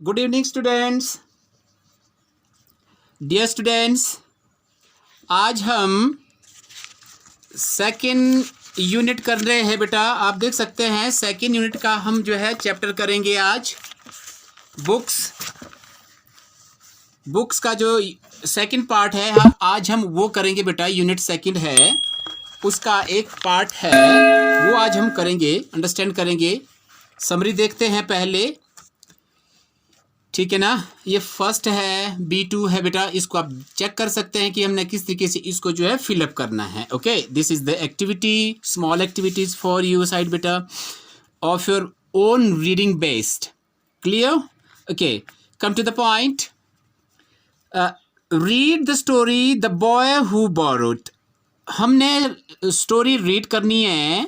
Good evening students. Dear students, आज हम second unit कर रहे हैं बेटा। आप देख सकते हैं सेकेंड यूनिट का हम जो है चैप्टर करेंगे आज। बुक्स का जो सेकंड पार्ट है आज हम वो करेंगे बेटा। यूनिट सेकंड है, उसका एक पार्ट है वो आज हम करेंगे, अंडरस्टैंड करेंगे। समरी देखते हैं पहले, ठीक है ना। ये फर्स्ट है, B2 है बेटा। इसको आप चेक कर सकते हैं कि हमने किस तरीके से इसको जो है फिलअप करना है। Okay, this is the activity, small activities for you side बेटा of your own reading based. Clear? Okay, come to the point. Read the story the boy who borrowed. हमने स्टोरी रीड करनी है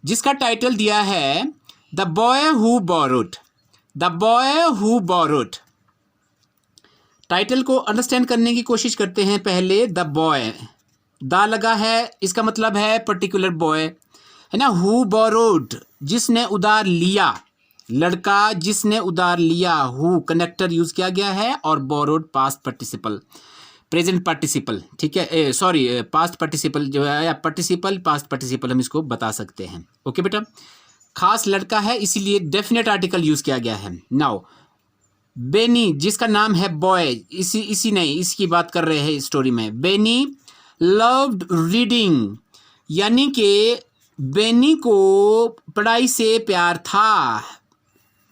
जिसका title दिया है the boy who borrowed. The boy who borrowed. Title को understand करने की कोशिश करते हैं पहले। द बॉय, दा लगा है, इसका मतलब है पर्टिकुलर बॉय, है ना। हु बोरोड, जिसने उधार लिया, लड़का जिसने उधार लिया। हु कनेक्टर यूज किया गया है और borrowed past participle, present participle, ठीक है। सॉरी, पास्ट पार्टिसिपल जो है, या पार्टिसिपल पास्ट पार्टिसिपल हम इसको बता सकते हैं। ओके बेटा, खास लड़का है इसीलिए डेफिनेट आर्टिकल यूज किया गया है। नाउ बेनी, जिसका नाम है बॉय, इसी नहीं, इसकी बात कर रहे हैं स्टोरी में। बेनी लव्ड रीडिंग, यानी कि बेनी को पढ़ाई से प्यार था।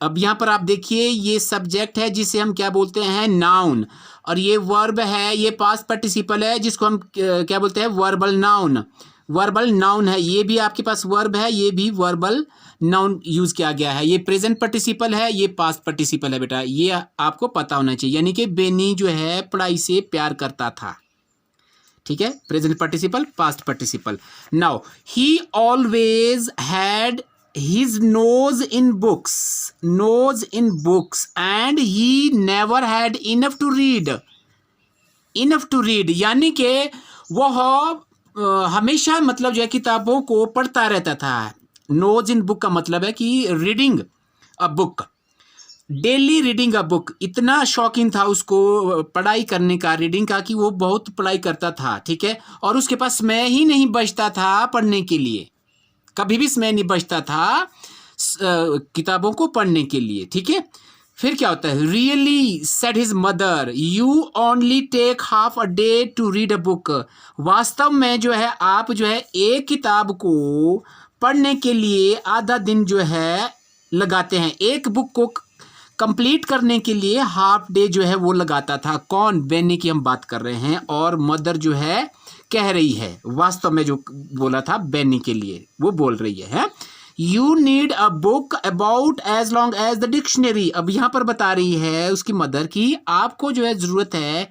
अब यहाँ पर आप देखिए, ये सब्जेक्ट है जिसे हम क्या बोलते हैं, नाउन, और ये वर्ब है, ये पास्ट पार्टिसिपल है जिसको हम क्या बोलते हैं, वर्बल नाउन। वर्बल नाउन है, ये भी आपके पास वर्ब है, ये भी वर्बल नाउन यूज किया गया है। ये प्रेजेंट पार्टिसिपल है, ये पास्ट पार्टिसिपल है बेटा, ये आपको पता होना चाहिए। यानी कि बेनी जो है पढ़ाई से प्यार करता था, ठीक है। Present participle, past participle. Now he always had his nose in books, nose in books, and he never had enough to read, enough to read, यानी कि वह हमेशा मतलब जो है किताबों को पढ़ता रहता था। नोज इन बुक का मतलब है कि reading a book, daily reading a book. इतना शौकीन था उसको पढ़ाई करने का, रीडिंग का, कि वो बहुत पढ़ाई करता था, ठीक है। और उसके पास समय ही नहीं बचता था पढ़ने के लिए, कभी भी समय नहीं बचता था किताबों को पढ़ने के लिए, ठीक है। फिर क्या होता है, really said his mother you only take half a day to read a book. वास्तव में जो है आप जो है एक किताब को पढ़ने के लिए आधा दिन जो है लगाते हैं। एक बुक को कंप्लीट करने के लिए हाफ डे जो है वो लगाता था। कौन? बेनी की हम बात कर रहे हैं, और मदर जो है कह रही है, वास्तव में जो बोला था बेनी के लिए वो बोल रही है। You need a book about as long as the dictionary. अब यहाँ पर बता रही है उसकी मदर की आपको जो है जरूरत है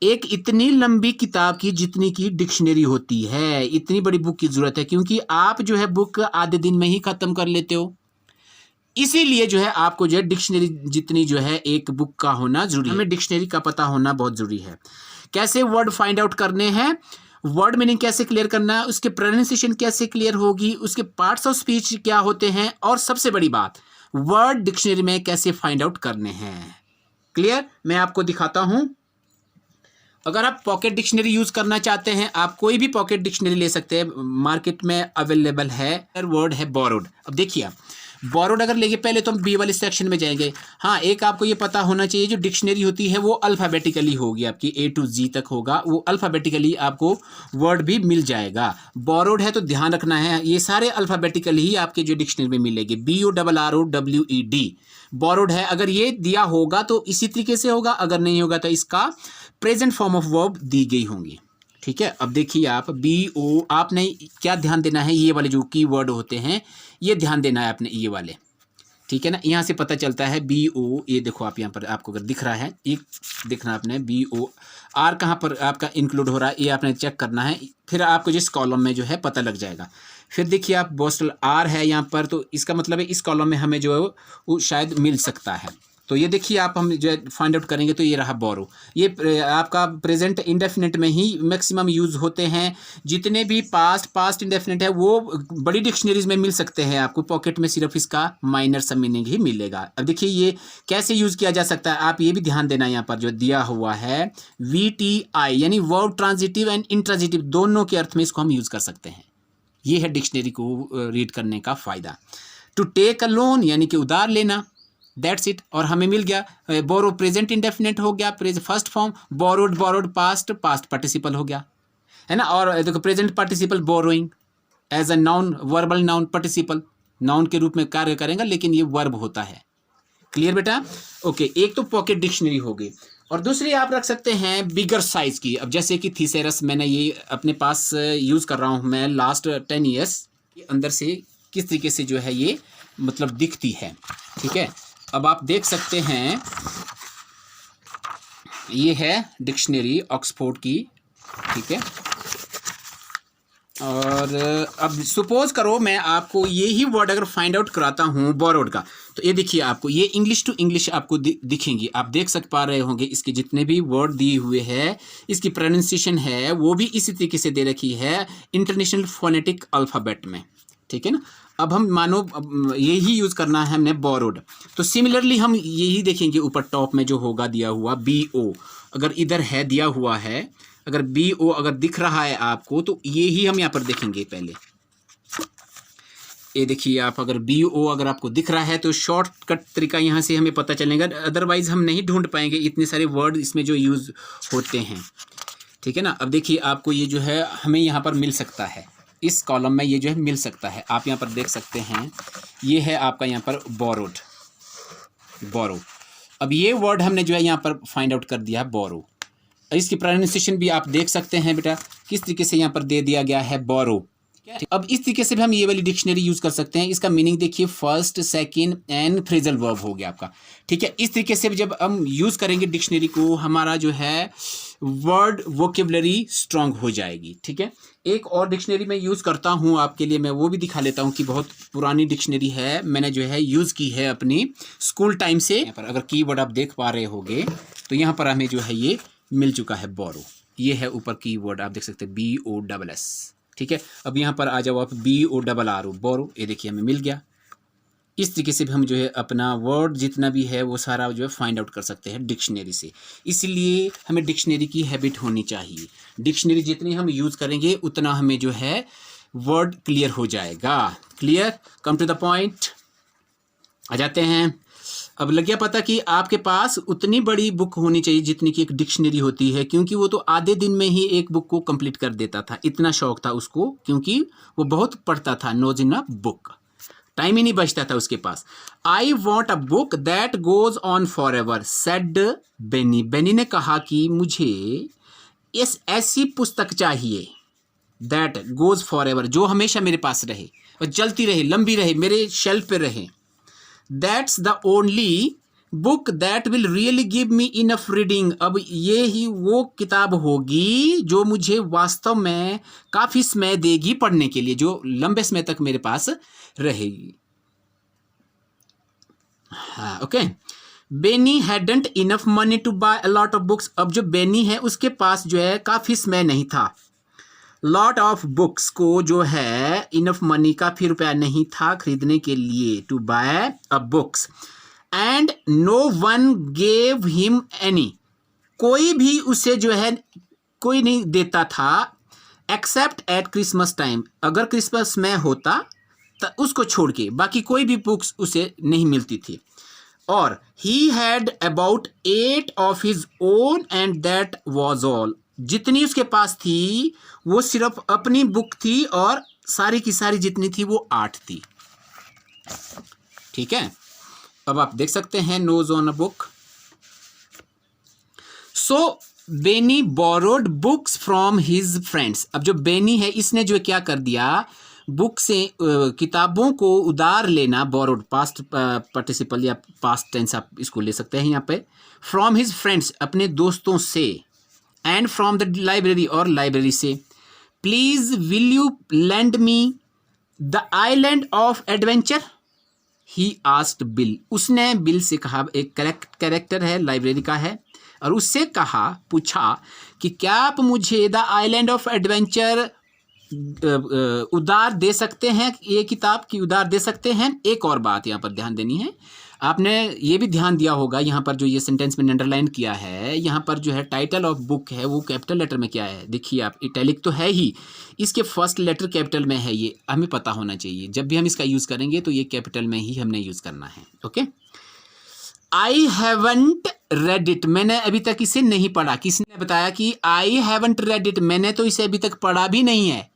एक इतनी लंबी किताब की जितनी की डिक्शनरी होती है। इतनी बड़ी बुक की जरूरत है, क्योंकि आप जो है बुक आधे दिन में ही खत्म कर लेते हो। इसीलिए जो है आपको जो है डिक्शनरी जितनी जो है एक बुक का होना जरूरी है। हमें डिक्शनरी का पता होना बहुत जरूरी है। कैसे वर्ड फाइंड आउट करने हैं, वर्ड मीनिंग कैसे क्लियर करना है, उसके प्रोनाउंसिएशन कैसे क्लियर होगी, उसके पार्ट्स ऑफ स्पीच क्या होते हैं, और सबसे बड़ी बात वर्ड डिक्शनरी में कैसे फाइंड आउट करने हैं। क्लियर? मैं आपको दिखाता हूं। अगर आप पॉकेट डिक्शनरी यूज करना चाहते हैं, आप कोई भी पॉकेट डिक्शनरी ले सकते हैं, मार्केट में अवेलेबल है। वर्ड है बोरोड। अब देखिए आप बोरोड अगर लेंगे, पहले तो हम बी वाले सेक्शन में जाएंगे। हाँ, एक आपको ये पता होना चाहिए, जो डिक्शनरी होती है वो अल्फ़ाबेटिकली होगी, आपकी A to Z तक होगा, वो अल्फ़ाबेटिकली आपको वर्ड भी मिल जाएगा। बोरोड है तो ध्यान रखना है, ये सारे अल्फ़ाबेटिकली ही आपके जो डिक्शनरी में मिलेगी। BORROWED बोरोड है। अगर ये दिया होगा तो इसी तरीके से होगा, अगर नहीं होगा तो इसका प्रेजेंट फॉर्म ऑफ वर्ब दी गई होंगी, ठीक है। अब देखिए आप BO, आपने क्या ध्यान देना है, ये वाले जो की वर्ड होते हैं ये ध्यान देना है आपने, ये वाले, ठीक है ना। यहाँ से पता चलता है BO, ये देखो आप यहाँ पर आपको अगर दिख रहा है, एक दिखना आपने BOR कहाँ पर आपका इंक्लूड हो रहा है, ये आपने चेक करना है। फिर आपको जिस कॉलम में जो है पता लग जाएगा। फिर देखिए आप बोस्टल R है यहाँ पर, तो इसका मतलब है इस कॉलम में हमें जो है वो शायद मिल सकता है। तो ये देखिए आप हम जो फाइंड आउट करेंगे तो ये रहा बोरो। ये आपका प्रेजेंट इंडेफिनिट में ही मैक्सिमम यूज़ होते हैं। जितने भी पास्ट इंडेफिनिट है वो बड़ी डिक्शनरीज में मिल सकते हैं, आपको पॉकेट में सिर्फ इसका माइनर सा मीनिंग ही मिलेगा। अब देखिए ये कैसे यूज़ किया जा सकता है, आप ये भी ध्यान देना यहाँ पर जो दिया हुआ है VTI यानी वर्ब ट्रांजिटिव एंड इंट्रांजिटिव दोनों के अर्थ में इसको हम यूज़ कर सकते हैं। ये है डिक्शनरी को रीड करने का फ़ायदा। टू टेक अ लोन यानी कि उधार लेना, दैट्स इट। और हमें मिल गया बोरो प्रेजेंट इंडेफिनिट हो गया, first form, borrowed past participle हो गया, है ना। और देखो present participle borrowing as a noun, verbal noun participle noun के रूप में कार्य करेगा लेकिन ये वर्ब होता है। क्लियर बेटा? ओके, एक तो पॉकेट डिक्शनरी हो गई और दूसरी आप रख सकते हैं बिगर साइज की। अब जैसे कि थीसेरस मैंने ये अपने पास यूज़ कर रहा हूँ मैं लास्ट 10 ईयर्स के अंदर से किस तरीके से जो है ये मतलब दिखती है। ठीक है, अब आप देख सकते हैं ये है डिक्शनरी ऑक्सफोर्ड की। ठीक है, और अब सपोज करो मैं आपको ये ही वर्ड अगर फाइंड आउट कराता हूँ बोरोड का, तो ये देखिए आपको ये इंग्लिश टू इंग्लिश आपको दिखेंगी। आप देख पा रहे होंगे इसके जितने भी वर्ड दिए हुए हैं इसकी प्रोनाउंसिएशन है वो भी इसी तरीके से दे रखी है इंटरनेशनल फोनेटिक अल्फ़ाबेट में। ठीक है ना। अब हम मानो यही यूज़ करना है हमने बोरोड, तो सिमिलरली हम यही देखेंगे ऊपर टॉप में जो होगा दिया हुआ BO, अगर इधर है दिया हुआ है, अगर BO अगर दिख रहा है आपको तो ये ही हम यहाँ पर देखेंगे पहले। ये देखिए आप अगर BO अगर आपको दिख रहा है तो शॉर्टकट तरीका यहाँ से हमें पता चलेगा, अदरवाइज हम नहीं ढूंढ पाएंगे इतने सारे वर्ड इसमें जो यूज़ होते हैं। ठीक है ना। अब देखिए आपको ये जो है हमें यहाँ पर मिल सकता है, इस कॉलम में ये जो है मिल सकता है। आप यहाँ पर देख सकते हैं ये है आपका यहाँ पर बोरोड, बोरो। अब ये वर्ड हमने जो है यहाँ पर फाइंड आउट कर दिया है बोरो। इसकी प्रोनाउंसिएशन भी आप देख सकते हैं बेटा किस तरीके से यहाँ पर दे दिया गया है बोरो। अब इस तरीके से भी हम ये वाली डिक्शनरी यूज़ कर सकते हैं। इसका मीनिंग देखिए first, second and phrasal verb हो गया आपका। ठीक है, इस तरीके से जब हम यूज़ करेंगे डिक्शनरी को हमारा जो है वर्ड वोकेबलरी स्ट्रांग हो जाएगी। ठीक है, एक और डिक्शनरी मैं यूज़ करता हूँ आपके लिए, मैं वो भी दिखा लेता हूँ कि बहुत पुरानी डिक्शनरी है, मैंने जो है यूज़ की है अपनी स्कूल टाइम से। यहाँ पर अगर कीवर्ड आप देख पा रहे होंगे तो यहाँ पर हमें जो है ये मिल चुका है बोरो। ये है ऊपर कीवर्ड आप देख सकते हैं BOSS। ठीक है, अब यहाँ पर आ जाओ आप BORR बोरो, ये देखिए हमें मिल गया। इस तरीके से भी हम जो है अपना वर्ड जितना भी है वो सारा जो है फाइंड आउट कर सकते हैं डिक्शनरी से। इसलिए हमें डिक्शनरी की हैबिट होनी चाहिए। डिक्शनरी जितनी हम यूज़ करेंगे उतना हमें जो है वर्ड क्लियर हो जाएगा। Clear, come to the point आ जाते हैं। अब लग गया पता कि आपके पास उतनी बड़ी बुक होनी चाहिए जितनी की एक डिक्शनरी होती है, क्योंकि वो तो आधे दिन में ही एक बुक को कंप्लीट कर देता था, इतना शौक था उसको, क्योंकि वो बहुत पढ़ता था। Nose in a book, time ही नहीं बचता था उसके पास। I want a book that goes on forever said Benny. Benny ने कहा कि मुझे इस ऐसी पुस्तक चाहिए दैट गोज फॉर एवर, जो हमेशा मेरे पास रहे और चलती रहे, लंबी रहे, मेरे शेल्फ पे रहे। That's the only book that will really give me enough reading. अब ये ही वो किताब होगी जो मुझे वास्तव में काफ़ी समय देगी पढ़ने के लिए, जो लंबे समय तक मेरे पास रहेगी। हाँ, okay. Benny hadn't enough money to buy a lot of books. अब जो बेनी है उसके पास जो है काफ़ी समय नहीं था। लॉट ऑफ बुक्स को जो है इनफ मनी, काफ़ी रुपया नहीं था खरीदने के लिए, to buy a books. And no one gave him any, कोई भी उसे जो है कोई नहीं देता था, एक्सेप्ट एट क्रिसमस टाइम, अगर क्रिसमस में होता तो उसको छोड़ के बाकी कोई भी बुक्स उसे नहीं मिलती थी। और he had about 8 of his own and that was all. जितनी उसके पास थी वो सिर्फ अपनी बुक थी और सारी की सारी जितनी थी वो 8 थी। ठीक है, अब आप देख सकते हैं nose on a book. So Benny borrowed books from his friends. अब जो बेनी है इसने जो क्या कर दिया, बुक से किताबों को उधार लेना, बोरोड पास्ट पार्टिसिपल या पास्ट टेंस आप इसको ले सकते हैं यहाँ पे। फ्रॉम हिज फ्रेंड्स, अपने दोस्तों से। एंड फ्रॉम द लाइब्रेरी, और लाइब्रेरी से। Please will you land me the island of adventure. He asked bill, उसने बिल से कहा, एक कैरेक्टर है, लाइब्रेरी का है, और उससे कहा, पूछा कि क्या आप मुझे द आइलैंड ऑफ एडवेंचर उधार दे सकते हैं, ये किताब की उधार दे सकते हैं। एक और बात यहाँ पर ध्यान देनी है, आपने ये भी ध्यान दिया होगा, यहाँ पर जो ये सेंटेंस में अंडरलाइन किया है, यहाँ पर जो है टाइटल ऑफ बुक है वो कैपिटल लेटर में क्या है, देखिए आप, इटैलिक तो है ही, इसके फर्स्ट लेटर कैपिटल में है, ये हमें पता होना चाहिए। जब भी हम इसका यूज़ करेंगे तो ये कैपिटल में ही हमने यूज़ करना है। Okay, I haven't read it, मैंने अभी तक इसे नहीं पढ़ा। किसने बताया कि आई हैवंट रेड इट, मैंने तो इसे अभी तक पढ़ा भी नहीं है।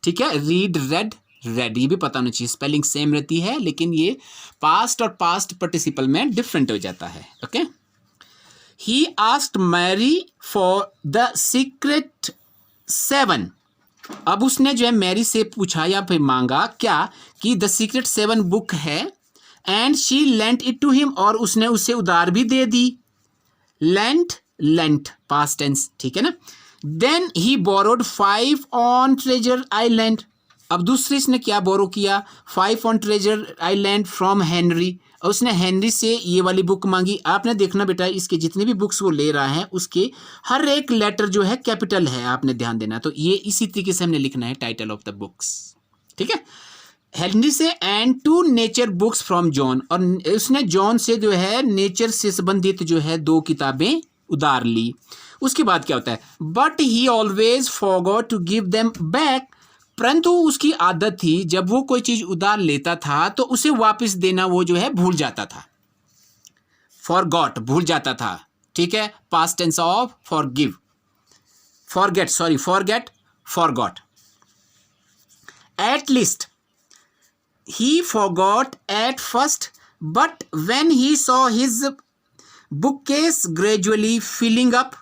ठीक है, रीड, रेड, रेड, ये भी पता होना चाहिए, स्पेलिंग सेम रहती है लेकिन ये पास्ट और पास्ट पार्टिसिपल में डिफरेंट हो जाता है। Okay, he asked Mary for the secret 7, अब उसने जो है मैरी से पूछा या फिर मांगा क्या, कि द सीक्रेट 7 बुक है, and she lent it to him, और उसने उसे उधार भी दे दी। लेंट पास्ट टेंस, ठीक है ना। Then he borrowed 5 on Treasure Island, अब दूसरे इसने क्या बोरो किया, 5 on Treasure Island from Henry, और उसने हेनरी से ये वाली बुक मांगी। आपने देखना बेटा, इसके जितने भी बुक्स वो ले रहा है उसके हर एक लेटर जो है कैपिटल है, आपने ध्यान देना। तो ये इसी तरीके से हमने लिखना है टाइटल ऑफ द बुक्स, ठीक है। हेनरी से and 2 nature books from John, और उसने जॉन से जो है नेचर से संबंधित जो है 2 किताबें उधार ली। उसके बाद क्या होता है, but he always forgot to give them back, परंतु उसकी आदत थी जब वो कोई चीज उधार लेता था तो उसे वापस देना वो जो है भूल जाता था। फॉरगॉट, भूल जाता था, ठीक है, past tense of forgive, forget, sorry, forget, forgot. At least he forgot at first, but when he saw his bookcase gradually filling up,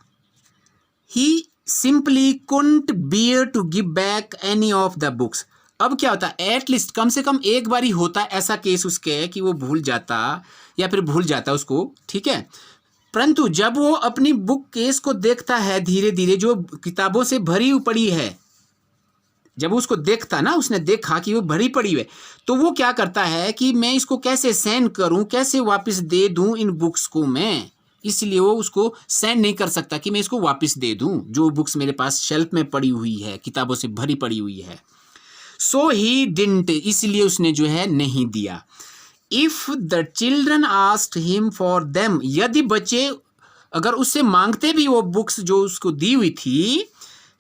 he simply couldn't bear to give back any of the books। अब क्या होता है, at least, कम से कम एक बार ही होता है ऐसा case उसके कि वो भूल जाता या फिर भूल जाता उसको, ठीक है। परंतु जब वो अपनी बुक केस को देखता है धीरे धीरे जो किताबों से भरी पड़ी है, जब उसको देखता ना, उसने देखा कि वो भरी पड़ी है, तो वो क्या करता है कि मैं इसको कैसे सेंड करूं, कैसे वापस दे दूं इन बुक्स को मैं, इसलिए वो उसको सेंड नहीं कर सकता कि मैं इसको वापस दे दूं जो बुक्स मेरे पास शेल्फ में पड़ी हुई है, किताबों से भरी पड़ी हुई है। सो ही डिडंट, इसलिए उसने जो है नहीं दिया। If the children asked him for them, यदि बच्चे अगर उससे मांगते भी वो बुक्स जो उसको दी हुई थी,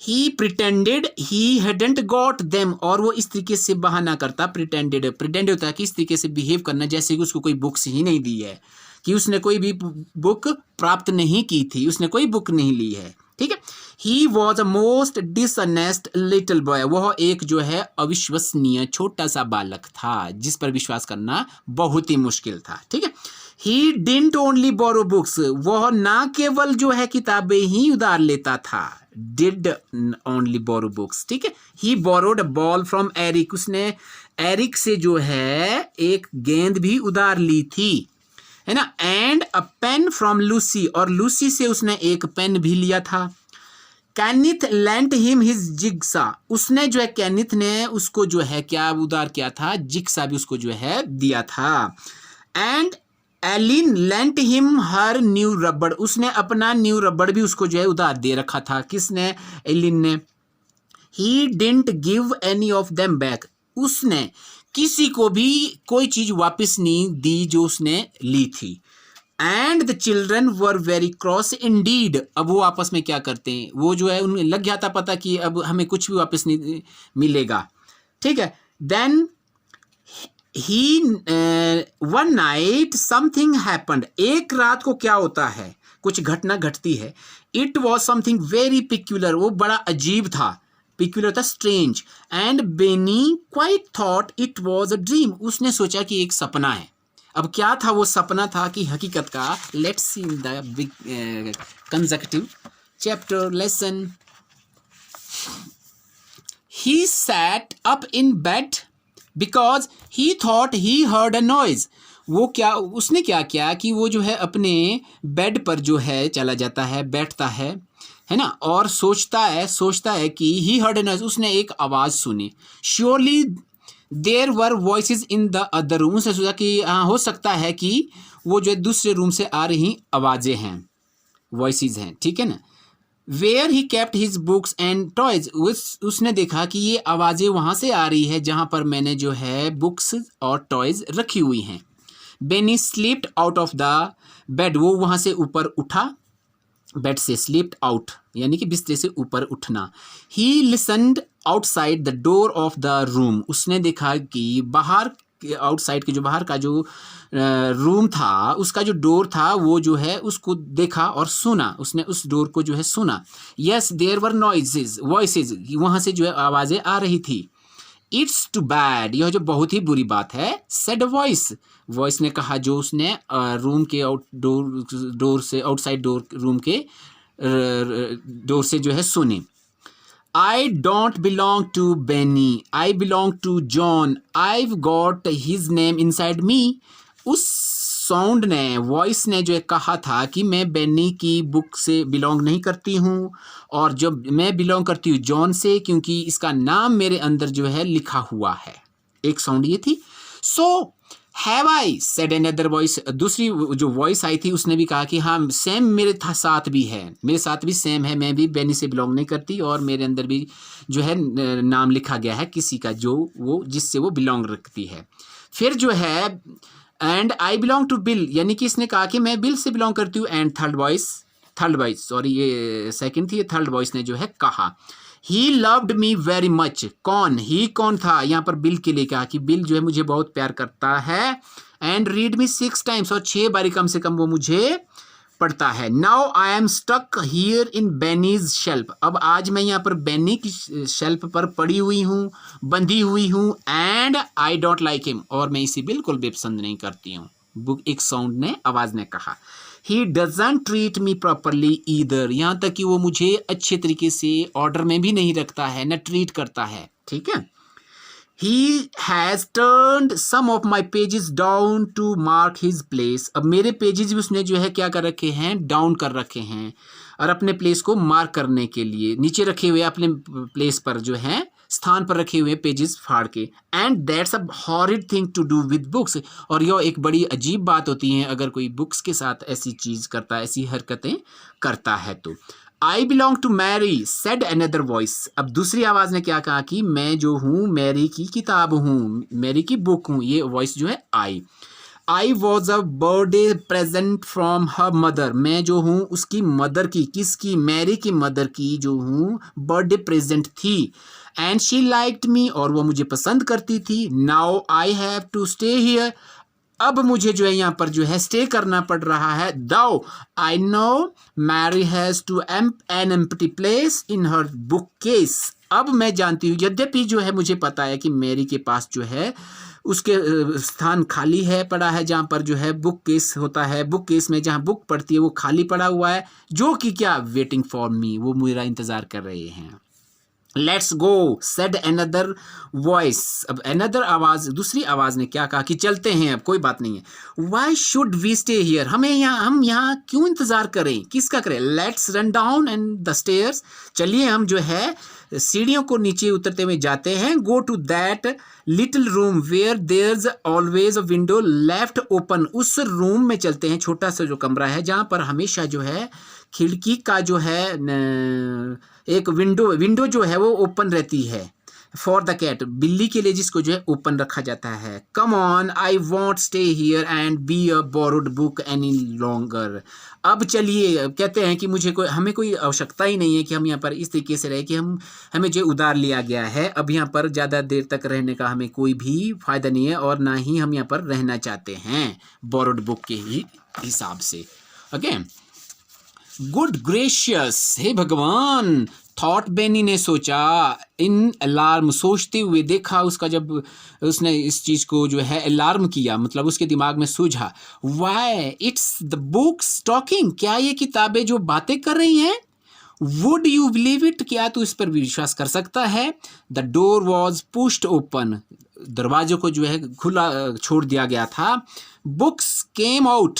he pretended he hadn't got them, और वो इस तरीके से बहाना करता, pretend होता है कि इस तरीके से बिहेव करना जैसे कि उसको कोई बुक्स ही नहीं दी है, कि उसने कोई भी बुक प्राप्त नहीं की थी, उसने कोई बुक नहीं ली है, ठीक है। he was a most dishonest little boy, वह एक जो है अविश्वसनीय छोटा सा बालक था जिस पर विश्वास करना बहुत ही मुश्किल था, ठीक है। he didn't only borrow books, वह ना केवल जो है किताबें ही उधार लेता था, did only borrow books, ठीक है। he borrowed a ball from Eric, उसने एरिक से जो है एक गेंद भी उधार ली थी, है ना। And a pen from Lucy, और लूसी से उसने एक पेन भी लिया था। Kenneth lent him his jigsaw, उसने जो है कैनिथ ने उसको जो है क्या उधार किया था, जिग्सा भी उसको जो है दिया था। And Ellen lent him her new rubber, उसने अपना न्यू रबड़ भी उसको जो है उधार दे रखा था, किसने, एलिन ने। He didn't give any of them back, उसने किसी को भी कोई चीज वापस नहीं दी जो उसने ली थी। And the children were very cross Indeed, अब वो आपस में क्या करते हैं, वो जो है उन्हें लग गया था पता कि अब हमें कुछ भी वापस नहीं मिलेगा, ठीक है। Then he one night something happened, एक रात को क्या होता है, कुछ घटना घटती है। It was something very peculiar, वो बड़ा अजीब था, पिक्यूलर था, strange. And Benny quite thought it was a dream, उसने सोचा कि एक सपना है। अब क्या था वो सपना था कि हकीकत का, let's see in the big consecutive chapter lesson. He sat up in bed because he thought he heard a noise, वो क्या, उसने क्या किया कि वो जो है अपने बेड पर जो है चला जाता है, बैठता है ना, और सोचता है कि ही हर्ड अ नॉइज, उसने एक आवाज़ सुनी। Surely there were voices in the other room. उसने सोचा कि हाँ हो सकता है कि वो जो है दूसरे रूम से आ रही आवाज़ें हैं, वॉइसेस हैं, ठीक है ना। Where he kept his books and toys, उसने देखा कि ये आवाज़ें वहाँ से आ रही है जहाँ पर मैंने जो है बुक्स और टॉयज रखी हुई हैं। Benny slipped out of the bed, वो वहाँ से ऊपर उठा, बेड से स्लिप्ड आउट यानी कि बिस्तर से ऊपर उठना। He listened outside the door of the room, उसने देखा कि बाहर आउटसाइड के जो बाहर का जो रूम था उसका जो डोर था वो जो है उसको देखा और सुना, उसने उस डोर को जो है सुना। Yes there were noises voices, वहाँ से जो है आवाज़ें आ रही थी। इट्स टू बैड, यह जो बहुत ही बुरी बात है। सेड वॉइस, वॉइस ने कहा जो उसने रूम के डोर से आउटसाइड डोर रूम के डोर से जो है सुनी। I don't belong to Benny, I belong to John, I've got his name inside me। उस साउंड ने, वॉइस ने जो है कहा था कि मैं बेनी की बुक से बिलोंग नहीं करती हूँ और जब मैं बिलोंग करती हूँ जॉन से, क्योंकि इसका नाम मेरे अंदर जो है लिखा हुआ है। एक साउंड ये थी। So have I said another voice, दूसरी जो वॉइस आई थी उसने भी कहा कि हाँ सेम मेरे साथ भी है, मेरे साथ भी सेम है, मैं भी बेनी से बिलोंग नहीं करती और मेरे अंदर भी जो है नाम लिखा गया है किसी का जो वो जिससे वो बिलोंग रखती है। फिर जो है and I belong to Bill, यानी कि इसने कहा कि मैं बिल से बिलोंग करती हूँ। एंड थर्ड वॉइस सॉरी ये सेकंड थी, ये थर्ड वॉइस ने जो है कहा he loved me very much. कौन, ही कौन था, यहाँ पर बिल के लिए कहा कि बिल जो है मुझे बहुत प्यार करता है। एंड रीड मी 6 टाइम्स, और 6 बारी कम से कम वो मुझे पढ़ता है। Now I am stuck here in Benny's shelf, अब आज मैं यहाँ पर बेनी की शेल्फ पर पड़ी हुई हूँ, बंधी हुई हूँ। And I don't like him, और मैं इसे बिल्कुल भी पसंद नहीं करती हूँ। बुक एक साउंड ने, आवाज़ ने कहा। He doesn't treat me properly either, यहाँ तक कि वो मुझे अच्छे तरीके से ऑर्डर में भी नहीं रखता है, न ट्रीट करता है, ठीक है। He has turned some of my pages down to mark his place, अब मेरे पेजेस भी उसने जो है क्या कर रखे हैं, डाउन कर रखे हैं, और अपने प्लेस को मार्क करने के लिए नीचे रखे हुए, अपने प्लेस पर जो है स्थान पर रखे हुए पेजेस फाड़ के। And that's a horrid thing to do with books, और यह एक बड़ी अजीब बात होती है अगर कोई बुक्स के साथ ऐसी चीज़ करता है, ऐसी हरकतें करता है तो। I belong to Mary said another voice, अब दूसरी आवाज़ ने क्या कहा कि मैं जो हूँ मैरी की किताब हूँ, मैरी की बुक हूँ, ये वॉइस जो है I was a birthday present from her mother, मैं जो हूँ उसकी मदर की, किसकी, मैरी की मदर की जो हूँ बर्थडे प्रेजेंट थी। एंड शी लाइक्ड मी, और वो मुझे पसंद करती थी। Now I have to stay here, अब मुझे जो है यहाँ पर जो है स्टे करना पड़ रहा है। Though I know Mary has to an empty place in her bookcase, अब मैं जानती हूँ, यद्यपि जो है मुझे पता है कि मैरी के पास जो है उसके स्थान खाली है, पड़ा है, जहाँ पर जो है बुक केस होता है, बुक केस में जहाँ बुक पड़ती है वो खाली पड़ा हुआ है, जो कि क्या, वेटिंग फॉर मी, वो मेरा इंतज़ार कर रहे हैं। Let's go said another voice, अब अनदर आवाज़, दूसरी आवाज़ ने क्या कहा कि चलते हैं, अब कोई बात नहीं है। Why should we stay here, हम यहाँ क्यों इंतज़ार करें, किसका करें। Let's run down and the stairs, चलिए हम जो है सीढ़ियों को नीचे उतरते हुए जाते हैं। Go to that little room where there's always a window left open, उस रूम में चलते हैं, छोटा सा जो कमरा है जहाँ पर हमेशा जो है खिड़की का जो है एक विंडो जो है वो ओपन रहती है। फॉर द कैट, बिल्ली के लिए जिसको जो है ओपन रखा जाता है। Come on I want stay here and be a borrowed book any longer, अब चलिए, कहते हैं कि हमें कोई आवश्यकता ही नहीं है कि हम यहाँ पर इस तरीके से रहे कि हमें जो उधार लिया गया है, अब यहाँ पर ज़्यादा देर तक रहने का हमें कोई भी फ़ायदा नहीं है, और ना ही हम यहाँ पर रहना चाहते हैं बोरोड बुक के ही हिसाब से। ओके, गुड ग्रेशियस, हे भगवान, थॉट बेनी ने सोचा। इन अलार्म, सोचते हुए देखा उसका, जब उसने इस चीज़ को जो है अलार्म किया, मतलब उसके दिमाग में सूझा। Why it's the books talking, क्या ये किताबें जो बातें कर रही हैं। वुड यू बिलीव इट, क्या तू इस पर विश्वास कर सकता है। The door was pushed open, दरवाजे को जो है खुला छोड़ दिया गया था। बुक्स केम आउट,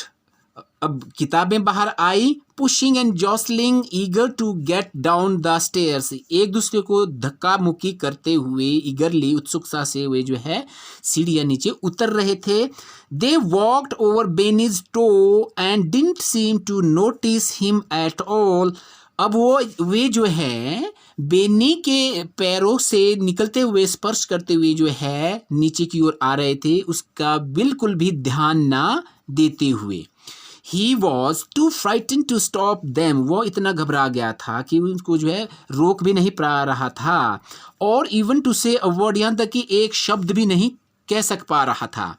अब किताबें बाहर आई, pushing and jostling eager to get down the stairs, एक दूसरे को धक्का मुक्की करते हुए ईगरली उत्सुकता से वे जो है सीढ़ियाँ नीचे उतर रहे थे। They walked over Benny's toe and didn't seem to notice him at all. अब वे जो है बेनी के पैरों से निकलते हुए स्पर्श करते हुए जो है नीचे की ओर आ रहे थे, उसका बिल्कुल भी ध्यान ना देते हुए। He was too frightened to stop them, वो इतना घबरा गया था कि उनको जो है रोक भी नहीं पा रहा था, और even to say a word, यहाँ तक कि एक शब्द भी नहीं कह पा रहा था।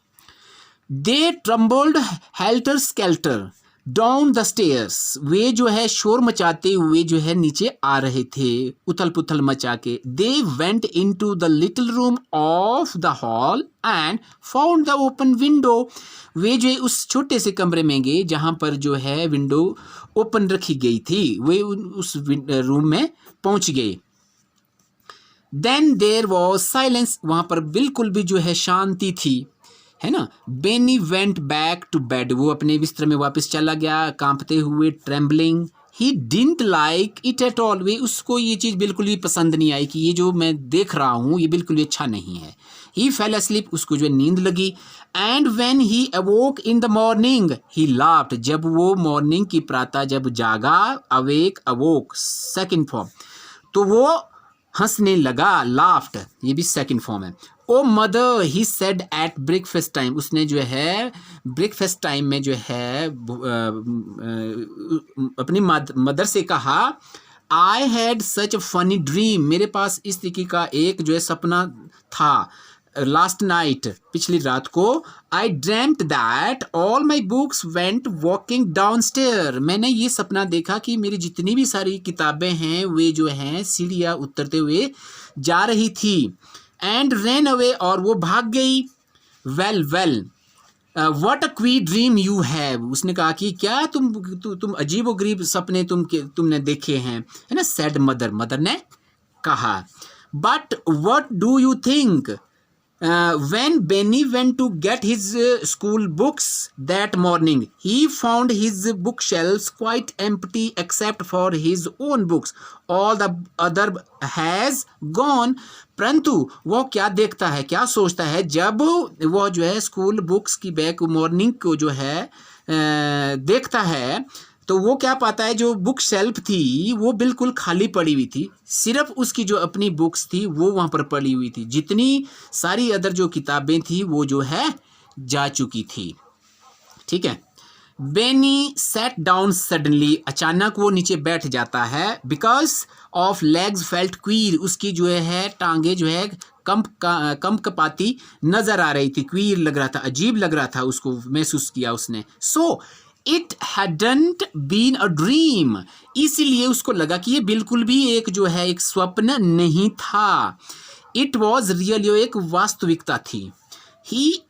They trembled helter skelter down the stairs, वे जो है शोर मचाते हुए जो है नीचे आ रहे थे उथल पुथल मचा के। They went into the little room of the hall and found the open window, वे जो है उस छोटे से कमरे में गए जहाँ पर जो है विंडो ओपन रखी गई थी, वे उस रूम में पहुँच गए। देन देयर वॉज साइलेंस, वहाँ पर बिल्कुल भी जो है शांति थी, है ना। Benny went back to bed, वो अपने बिस्तर में वापस चला गया कांपते हुए, trembling. He didn't like it at all, वे उसको ये चीज़ बिल्कुल भी पसंद नहीं आई कि ये जो मैं देख रहा हूँ ये बिल्कुल भी अच्छा नहीं है। ही फेल अस्लीप, उसको जो है नींद लगी। And when he अवोक in the morning he laughed, जब वो मॉर्निंग की प्रातः जब जागा, अवेक अवोक सेकंड फॉर्म, तो वो हंसने लगा, लाफ्ड ये भी सेकंड फॉर्म है। Oh mother he said at breakfast time, उसने जो है ब्रेकफास्ट टाइम में जो है अपनी मदर से कहा, I had such a funny dream, मेरे पास इस तरीके का एक जो है सपना था लास्ट नाइट, पिछली रात को। I dreamed that all my books went walking down stair, मैंने ये सपना देखा कि मेरी जितनी भी सारी किताबें हैं वे जो हैं सीढ़ियाँ उतरते हुए जा रही थी। एंड रन अवे, और वो भाग गई। Well well what a queer dream you have, उसने कहा कि क्या तुम अजीबोगरीब सपने तुमने देखे हैं, है ना। सेड मदर, मदर ने कहा। But what do you think, when Benny went to get his school books that morning, he found his bookshelves quite empty except for his own books. All the other has gone. परंतु वो क्या देखता है, क्या सोचता है, जब वो जो है स्कूल बुक्स की बैग मॉर्निंग को जो है देखता है, तो वो क्या पाता है, जो बुक शेल्फ थी वो बिल्कुल खाली पड़ी हुई थी, सिर्फ उसकी जो अपनी बुक्स थी वो वहाँ पर पड़ी हुई थी, जितनी सारी अदर जो किताबें थी वो जो है जा चुकी थी। ठीक है। बेनी सेट डाउन सडनली, अचानक वो नीचे बैठ जाता है। Because of legs felt queer, उसकी जो है टांगे जो है कंपकपाती नजर आ रही थी, क्वीर लग रहा था, अजीब लग रहा था, उसको महसूस किया उसने। So it hadn't been a dream, इसीलिए उसको लगा कि ये बिल्कुल भी एक जो है एक स्वप्न नहीं था। इट वॉज रियल, ये एक वास्तविकता थी।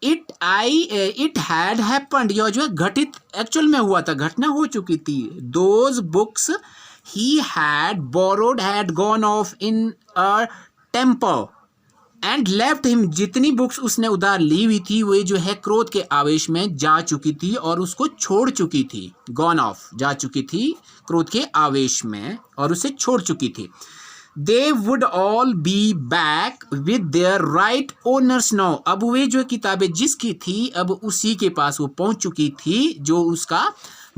इट हैड हैपेंड, यह जो है घटित एक्चुअल में हुआ था, घटना हो चुकी थी। Those books he had borrowed had gone off in a temper and left him, जितनी बुक्स उसने उधार ली हुई थी वे जो है क्रोध के आवेश में जा चुकी थी और उसको छोड़ चुकी थी। गॉन ऑफ, जा चुकी थी क्रोध के आवेश में और उसे छोड़ चुकी थी। They would all be back with their right owners now, अब वे जो किताबें जिसकी थी अब उसी के पास वो पहुंच चुकी थी जो उसका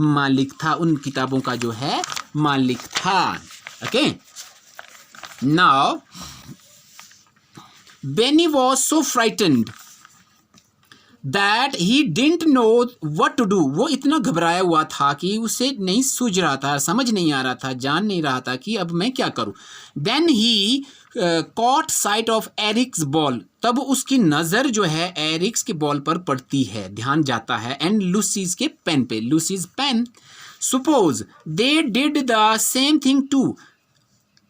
मालिक था, उन किताबों का जो है मालिक था। Okay, now Benny was so frightened that he didn't know what to do. वो इतना घबराया हुआ था कि उसे नहीं सूझ रहा था, समझ नहीं आ रहा था, जान नहीं रहा था कि अब मैं क्या करूं। Then he caught sight of Eric's ball. तब उसकी नज़र जो है एरिक्स के बॉल पर पड़ती है, ध्यान जाता है। एंड लूसीज के पेन पे, लूसीज pen. Suppose they did the same thing too.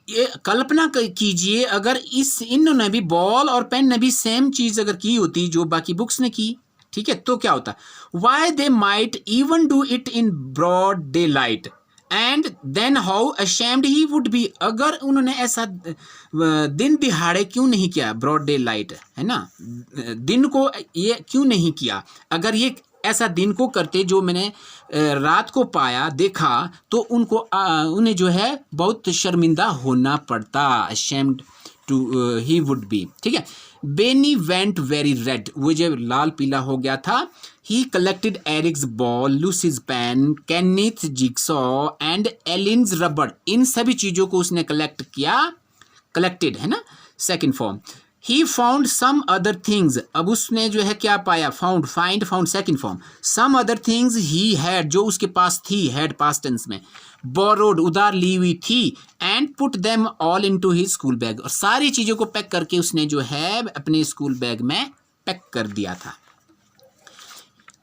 ये कल्पना कीजिए अगर इन्होंने भी बॉल और पेन ने भी सेम चीज अगर की होती जो बाकी बुक्स ने की, ठीक है, तो क्या होता। Why they might even do it in broad daylight and then how ashamed he would be, अगर उन्होंने ऐसा दिन दिहाड़े क्यों नहीं किया, ब्रॉड डे लाइट है ना, दिन को ये क्यों नहीं किया, अगर ये ऐसा दिन को करते जो मैंने रात को पाया देखा तो उनको उन्हें जो है बहुत शर्मिंदा होना पड़ता, ashamed to he would be। ठीक है। बेनी वेंट वेरी रेड, वो जब लाल पीला हो गया था। He collected Eric's ball, Lucy's pen, Kenneth jigsaw and Ellen's rubber, इन सभी चीज़ों को उसने कलेक्ट किया, कलेक्टेड है ना second form. He found some other things, अब उसने जो है क्या पाया, found, find, found second form. Some other things he had, जो उसके पास थी, हैड पास्ट टेंस में। बोरोड, उधार ली हुई थी। And put them all into his school bag, और सारी चीज़ों को पैक करके उसने जो है अपने स्कूल बैग में पैक कर दिया था।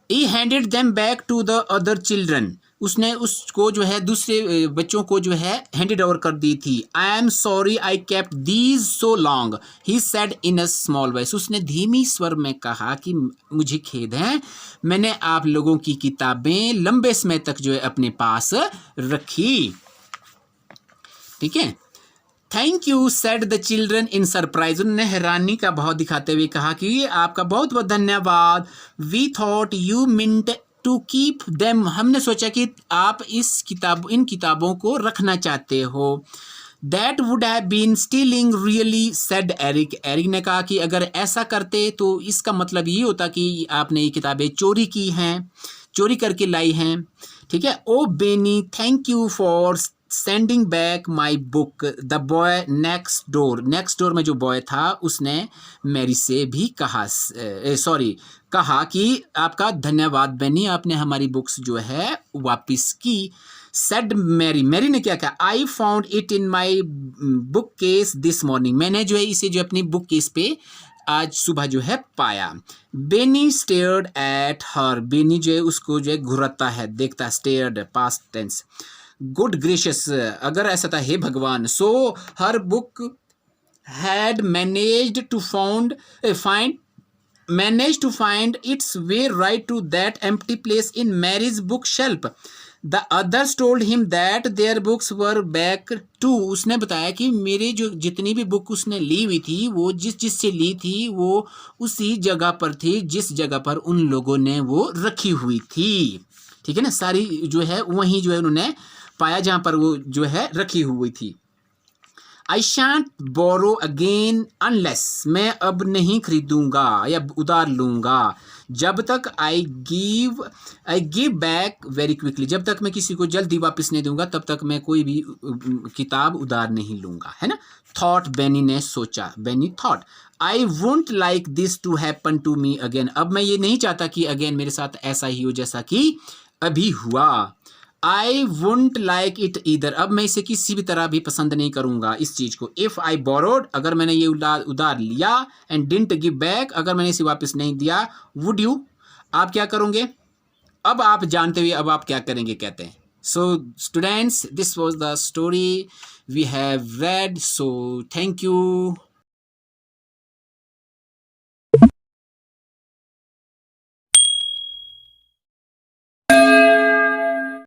He handed them back to the other children, उसने उसको जो है दूसरे बच्चों को जो है हैंडेड ओवर कर दी थी। I am sorry I kept these so long, he said in a small voice, उसने धीमी स्वर में कहा कि मुझे खेद है, मैंने आप लोगों की किताबें लंबे समय तक जो है अपने पास रखी। ठीक है। Thank you said the children in surprise, उन्होंने हैरानी का भाव दिखाते हुए कहा कि आपका बहुत बहुत धन्यवाद। We thought you meant to keep them, हमने सोचा कि आप इन किताबों को रखना चाहते हो। That would have been stealing really said Eric, Eric ने कहा कि अगर ऐसा करते तो इसका मतलब ये होता कि आपने ये किताबें चोरी की हैं, चोरी करके लाई हैं। ठीक है। Oh Benny thank you for sending back my book, the boy next door, next door में जो बॉय था उसने मैरी से भी कहा, कहा कि आपका धन्यवाद बेनी, आपने हमारी बुक्स जो है वापस की। सेड मैरी, मैरी ने क्या कहा, I found it in my book case this morning, मैंने जो है इसे जो अपनी बुक केस पे आज सुबह जो है पाया। Benny stared at her, Benny जो है उसको जो है घुराता है, देखता, stared past tense. Good gracious, अगर ऐसा था हे भगवान, so her book had managed to find its way right to that empty place in Mary's bookshelf. The others told him that their books were back too, उसने बताया कि मेरे जो जितनी भी बुक उसने ली हुई थी वो जिस से ली थी वो उसी जगह पर थी जिस जगह पर उन लोगों ने वो रखी हुई थी। ठीक है ना, सारी जो है वहीं जो है उन्होंने पाया जहां पर वो जो है रखी हुई थी। आई शांट बोरो अगेन अनलेस, मैं अब नहीं खरीदूंगा या उधार लूंगा जब तक I give back very quickly, जब तक मैं किसी को जल्दी वापस नहीं दूंगा तब तक मैं कोई भी किताब उधार नहीं लूंगा, है ना। थॉट, बेनी ने सोचा, Benny thought, I wouldn't like this to happen to me again, अब मैं ये नहीं चाहता कि अगेन मेरे साथ ऐसा ही हो जैसा कि अभी हुआ। आई वुंट लाइक इट ईदर, अब मैं इसे किसी भी तरह भी पसंद नहीं करूंगा इस चीज को। इफ आई बोरोड, अगर मैंने ये उधार लिया, एंड डिडंट गिव बैक, अगर मैंने इसे वापस नहीं दिया, वुड यू, आप क्या करोगे, अब आप जानते हुए अब आप क्या करेंगे, कहते हैं। So students, this was the story we have read, so thank you.